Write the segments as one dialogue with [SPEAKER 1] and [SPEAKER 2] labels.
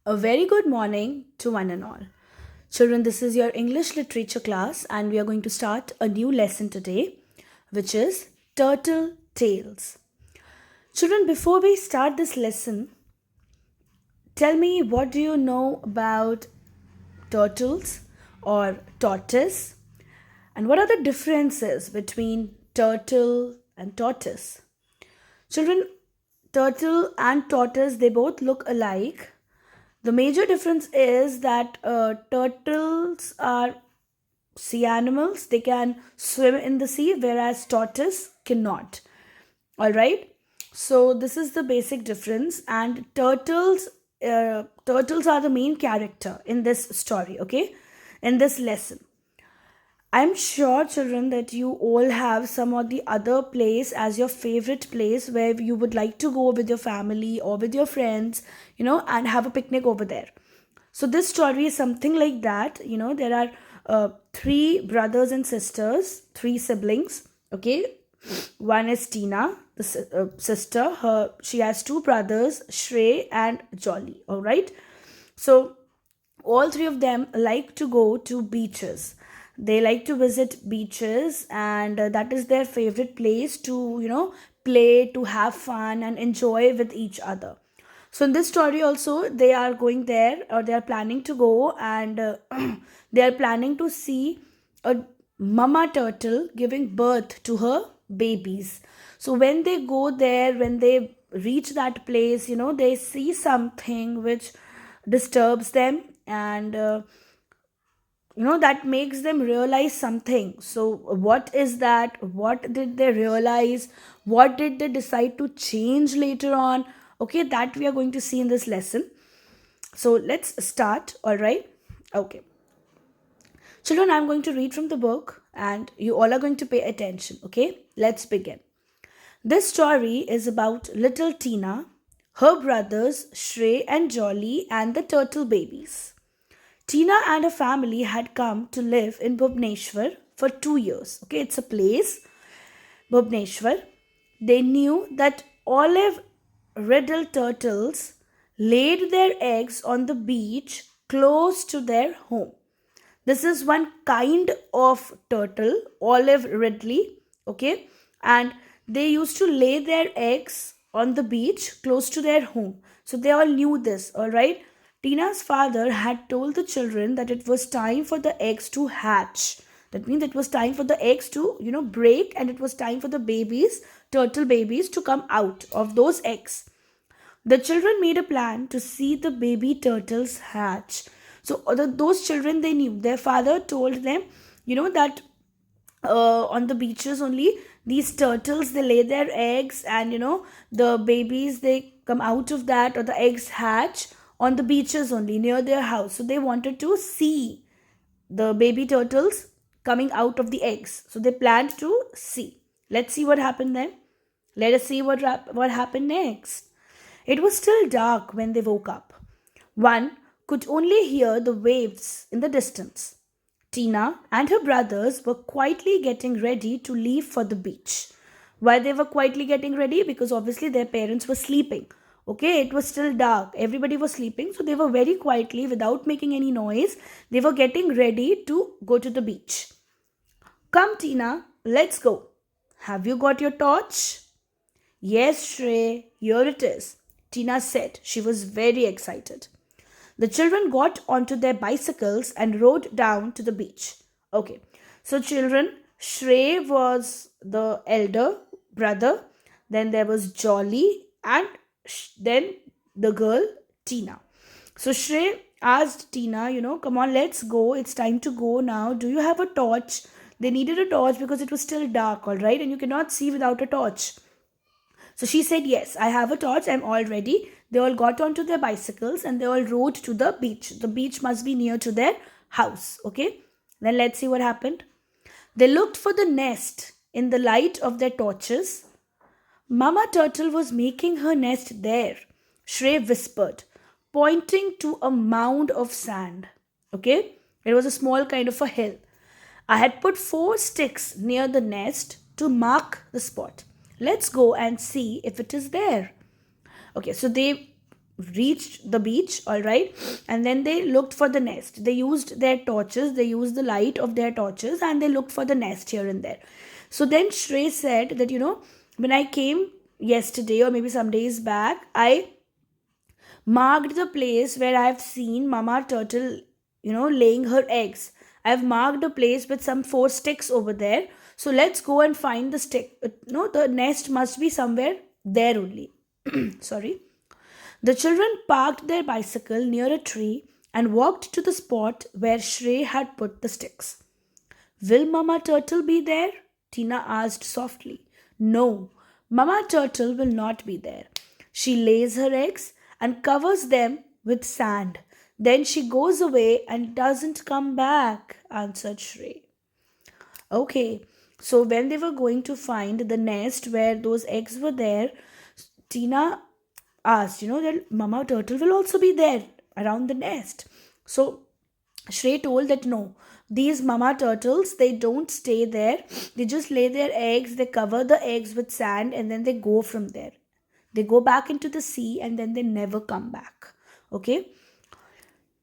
[SPEAKER 1] A very good morning to one and all. Children, this is your English literature class, and we are going to start a new lesson today, which is Turtle Tales. Children, before we start this lesson, tell me what do you know about turtles or tortoise, and what are the differences between turtle and tortoise? Children, turtle and tortoise they both look alike. The major difference is that turtles are sea animals, they can swim in the sea, whereas tortoise cannot. All right. So this is the basic difference, and turtles are the main character in this story. Okay, in this lesson. I'm sure, children, that you all have some or the other place as your favorite place where you would like to go with your family or with your friends, and have a picnic over there. So, this story is something like that. There are three brothers and sisters, three siblings. Okay, one is Tina, the sister. She has two brothers, Shrey and Jolly. All right. So, all three of them like to go to beaches. They like to visit beaches, and that is their favorite place to play, to have fun and enjoy with each other. So in this story also, they are going there, or they are planning to go, and they are planning to see a mama turtle giving birth to her babies. So when they go there, when they reach that place, they see something which disturbs them, and that makes them realize something. So what is that? What did they realize? What did they decide to change later on? Okay, that we are going to see in this lesson. So let's start. All right. Okay, children, I'm going to read from the book, and you all are going to pay attention. Okay, let's begin. This story is about little Tina, her brothers Shrey and Jolly, and the turtle babies. Tina and her family had come to live in Bhubneshwar for 2 years. Okay, it's a place, Bhubneshwar. They knew that olive riddled turtles laid their eggs on the beach close to their home. This is one kind of turtle, olive ridley. Okay, and they used to lay their eggs on the beach close to their home. So they all knew this, all right. Tina's father had told the children that it was time for the eggs to hatch. That means it was time for the eggs to, break, and it was time for the babies, turtle babies, to come out of those eggs. The children made a plan to see the baby turtles hatch. So those children, they knew. Their father told them, that on the beaches only these turtles they lay their eggs, and the babies they come out of that, or the eggs hatch on the beaches only near their house. So they wanted to see the baby turtles coming out of the eggs. So they planned to see. Let's see what happened then. Let us see what happened next. It was still dark when they woke up. One could only hear the waves in the distance. Tina and her brothers were quietly getting ready to leave for the beach. Why they were quietly getting ready? Because obviously their parents were sleeping. Okay, it was still dark. Everybody was sleeping, so they were very quietly, without making any noise, they were getting ready to go to the beach. Come, Tina, let's go. Have you got your torch? Yes, Shrey, here it is, Tina said. She was very excited. The children got onto their bicycles and rode down to the beach. Okay, so children, Shrey was the elder brother, then there was Jolly, and then the girl Tina. So Shrey asked Tina, come on, let's go. It's time to go now. Do you have a torch? They needed a torch because it was still dark, all right, and you cannot see without a torch. So she said, yes, I have a torch. I'm all ready. They all got onto their bicycles and they all rode to the beach. The beach must be near to their house. Okay. Then let's see what happened. They looked for the nest in the light of their torches. Mama Turtle was making her nest there, Shrey whispered, pointing to a mound of sand. Okay. It was a small kind of a hill. I had put 4 sticks near the nest to mark the spot. Let's go and see if it is there. Okay, so they reached the beach, all right, and then they looked for the nest. They used their torches, they used the light of their torches, and they looked for the nest here and there. So then Shrey said that, when I came yesterday or maybe some days back, I marked the place where I've seen Mama Turtle, laying her eggs. I've marked a place with some four sticks over there. So let's go and find the stick. No, the nest must be somewhere there only. Sorry. The children parked their bicycle near a tree and walked to the spot where Shrey had put the sticks. Will Mama Turtle be there? Tina asked softly. No, Mama Turtle will not be there. She lays her eggs and covers them with sand. Then she goes away and doesn't come back, answered Shrey. Okay, so when they were going to find the nest where those eggs were there, Tina asked, that Mama Turtle will also be there around the nest. So Shrey told that no, these mama turtles, they don't stay there. They just lay their eggs, they cover the eggs with sand, and then they go from there. They go back into the sea and then they never come back. Okay?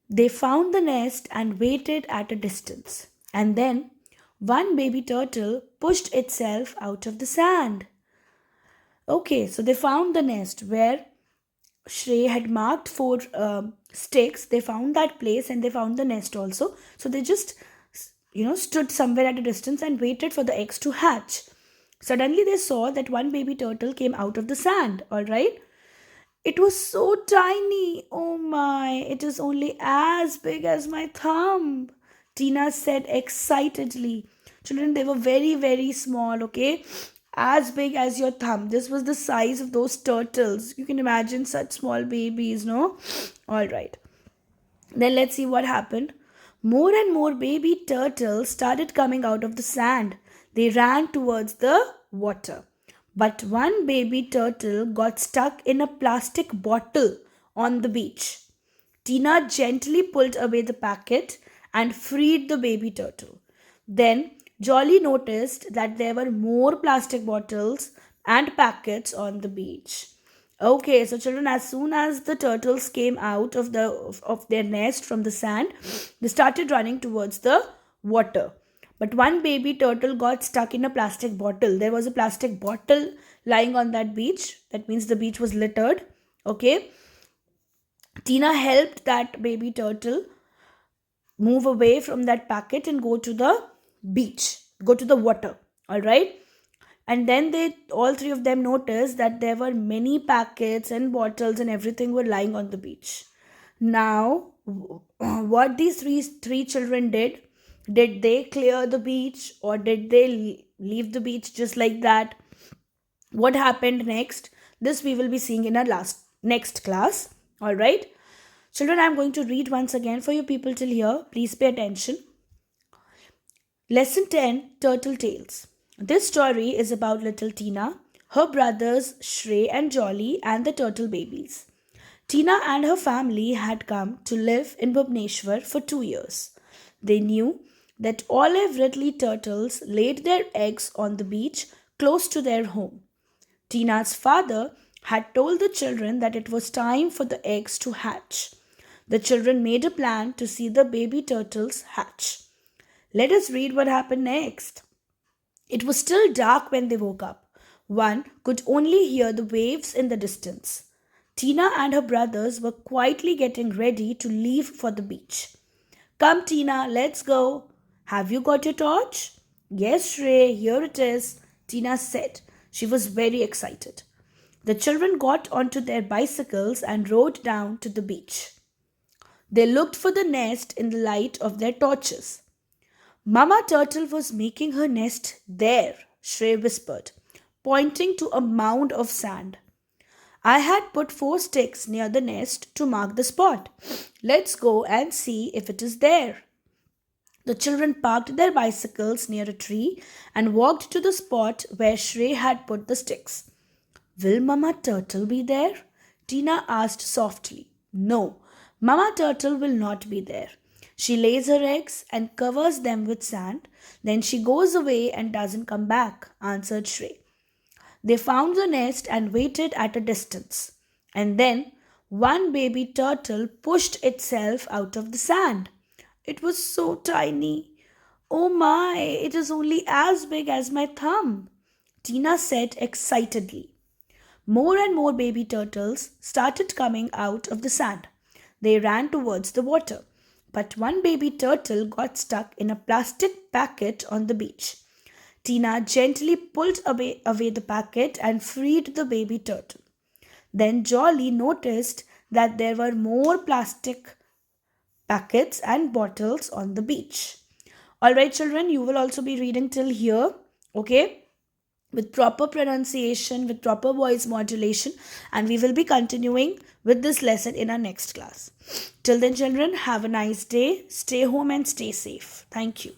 [SPEAKER 1] They found the nest and waited at a distance. And then one baby turtle pushed itself out of the sand. Okay, so they found the nest where Shrey had marked four sticks. They found that place and they found the nest also. So they just, stood somewhere at a distance and waited for the eggs to hatch. Suddenly they saw that one baby turtle came out of the sand, alright? It was so tiny. Oh my, it is only as big as my thumb. Tina said excitedly. Children, they were very, very small, okay? As big as your thumb. This was the size of those turtles. You can imagine such small babies, no? Alright. Then let's see what happened. More and more baby turtles started coming out of the sand. They ran towards the water. But one baby turtle got stuck in a plastic bottle on the beach. Tina gently pulled away the packet and freed the baby turtle. Then Jolly noticed that there were more plastic bottles and packets on the beach. Okay, so children, as soon as the turtles came out of their nest from the sand, they started running towards the water. But one baby turtle got stuck in a plastic bottle. There was a plastic bottle lying on that beach. That means the beach was littered. Okay. Tina helped that baby turtle move away from that packet and go to the beach, go to the water. All right. And then all three of them noticed that there were many packets and bottles and everything were lying on the beach. Now, what these three children did they clear the beach or did they leave the beach just like that? What happened next? This we will be seeing in our next class. All right. Children, I'm going to read once again for you people till here. Please pay attention. Lesson 10, Turtle Tales. This story is about little Tina, her brothers Shrey and Jolly, and the turtle babies. Tina and her family had come to live in Bhubneshwar for 2 years. They knew that olive ridley turtles laid their eggs on the beach close to their home. Tina's father had told the children that it was time for the eggs to hatch. The children made a plan to see the baby turtles hatch. Let us read what happened next. It was still dark when they woke up. One could only hear the waves in the distance. Tina and her brothers were quietly getting ready to leave for the beach. Come, Tina, let's go. Have you got your torch? Yes, Shrey, here it is, Tina said. She was very excited. The children got onto their bicycles and rode down to the beach. They looked for the nest in the light of their torches. Mama Turtle was making her nest there, Shrey whispered, pointing to a mound of sand. I had put 4 sticks near the nest to mark the spot. Let's go and see if it is there. The children parked their bicycles near a tree and walked to the spot where Shrey had put the sticks. Will Mama Turtle be there? Tina asked softly. No, Mama Turtle will not be there. She lays her eggs and covers them with sand. Then she goes away and doesn't come back, answered Shrey. They found the nest and waited at a distance. And then One baby turtle pushed itself out of the sand. It was so tiny. Oh my, it is only as big as my thumb, Tina said excitedly. More and more baby turtles started coming out of the sand. They ran towards the water. But one baby turtle got stuck in a plastic packet on the beach. Tina gently pulled away the packet and freed the baby turtle. Then Jolly noticed that there were more plastic packets and bottles on the beach. Alright, children, you will also be reading till here, okay? With proper pronunciation, with proper voice modulation, and we will be continuing with this lesson in our next class. Till then, children, have a nice day, stay home, and stay safe. Thank you.